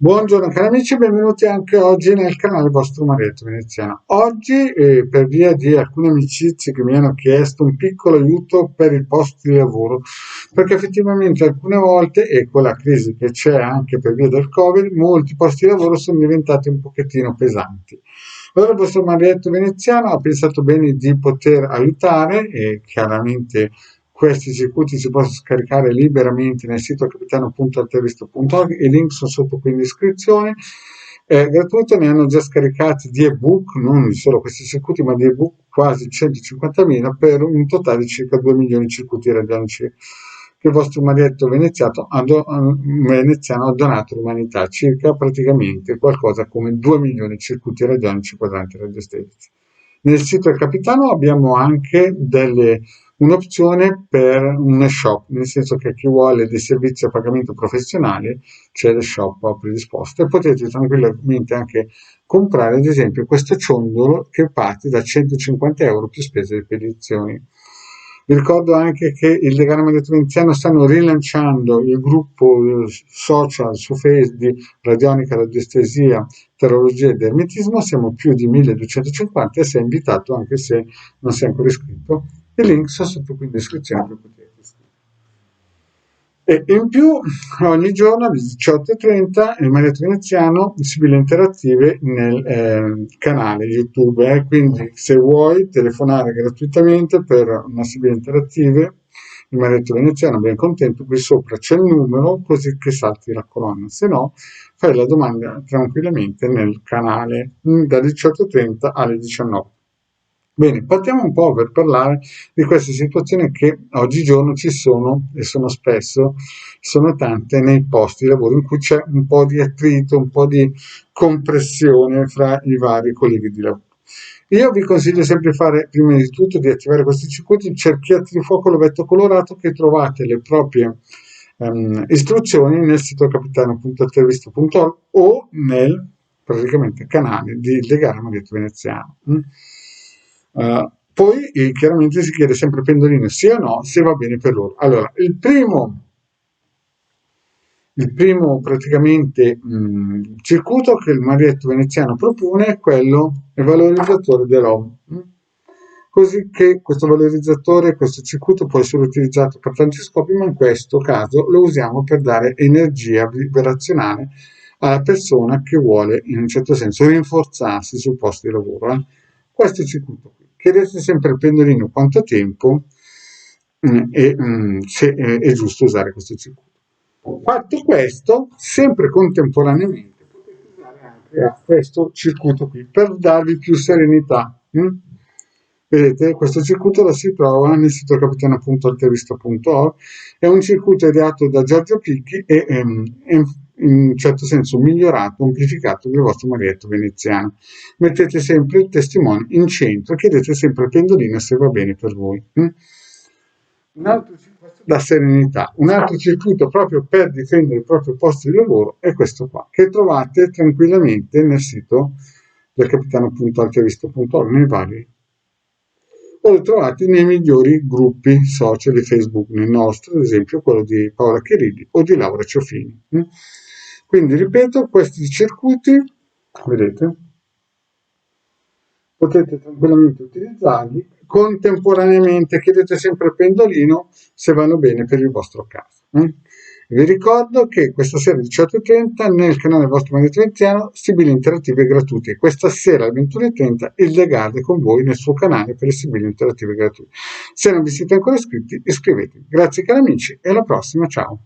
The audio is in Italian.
Buongiorno cari amici, benvenuti anche oggi nel canale vostro Marietto Veneziano. Oggi, per via di alcune amicizie che mi hanno chiesto un piccolo aiuto per i posti di lavoro, perché effettivamente alcune volte, e con la crisi che c'è anche per via del Covid, molti posti di lavoro sono diventati un pochettino pesanti. Allora il vostro Marietto Veneziano ha pensato bene di poter aiutare e chiaramente questi circuiti si possono scaricare liberamente nel sito capitano.altervisto.org, i link sono sotto qui in descrizione. Gratuito, ne hanno già scaricati di ebook, non di solo questi circuiti, ma di ebook quasi 150.000 per un totale di circa 2 milioni di circuiti radionici che il vostro Marietto Veneziano ha donato all'umanità, circa praticamente qualcosa come 2 milioni di circuiti radionici quadranti radiostatici. Nel sito del Capitano abbiamo anche un'opzione per un shop, nel senso che chi vuole dei servizi a pagamento professionale c'è lo shop predisposto e potete tranquillamente anche comprare ad esempio questo ciondolo che parte da 150 euro più spese di spedizioni. Vi ricordo anche che il Legame Marietto Veneziano stanno rilanciando il gruppo social su Facebook di radionica, radiestesia, terrologia ed ermetismo. Siamo più di 1250 e sei invitato anche se non sei ancora iscritto. Il link sono sotto qui in descrizione per poter iscrivervi. E in più ogni giorno alle 18:30 il Marietto Veneziano sibille interattive nel canale YouTube, quindi se vuoi telefonare gratuitamente per una sibille interattive il Marietto Veneziano ben contento, qui sopra c'è il numero così che salti la colonna, se no fai la domanda tranquillamente nel canale dalle 18:30 alle 19. Bene, partiamo un po' per parlare di queste situazioni che oggigiorno ci sono e sono spesso, sono tante nei posti di lavoro in cui c'è un po' di attrito, un po' di compressione fra i vari colleghi di lavoro. Io vi consiglio sempre di fare, prima di tutto, di attivare questi circuiti, cerchiate di fuoco l'ovetto colorato che trovate le proprie istruzioni nel sito capitano.altervisto.org o nel praticamente canale di Legame Marietto Veneziano. Poi chiaramente si chiede sempre pendolino sì o no, se va bene per loro. Allora, il primo praticamente circuito che il Marietto Veneziano propone è quello, il valorizzatore dell'OM. Così che questo valorizzatore, questo circuito può essere utilizzato per tanti scopi, ma in questo caso lo usiamo per dare energia vibrazionale alla persona che vuole in un certo senso rinforzarsi sul posto di lavoro. Questo circuito qui. Chiedete sempre al pendolino quanto tempo e se è giusto usare questo circuito. Fatto questo, sempre contemporaneamente potete usare anche questo circuito qui per darvi più serenità. Vedete, questo circuito lo si trova nel sito capitano.altervisto.org, è un circuito ideato da Giorgio Picchi e in un certo senso migliorato, amplificato del vostro Marietto Veneziano. Mettete sempre il testimone in centro, chiedete sempre al pendolino se va bene per voi. Un altro circuito da serenità, un altro circuito proprio per difendere il proprio posto di lavoro è questo qua, che trovate tranquillamente nel sito del capitano.altervisto.org, nei vari, o lo trovate nei migliori gruppi social di Facebook, nel nostro, ad esempio quello di Paola Chirilli o di Laura Ciofini. Quindi ripeto, questi circuiti, vedete, potete tranquillamente utilizzarli, contemporaneamente chiedete sempre al pendolino se vanno bene per il vostro caso. Vi ricordo che questa sera alle 18:30 nel canale vostro Marietto Veneziano sibille interattive gratuite. Questa sera alle 21:30 il Legade con voi nel suo canale per le sibille interattive gratuite. Se non vi siete ancora iscritti, iscrivetevi. Grazie cari amici e alla prossima, ciao!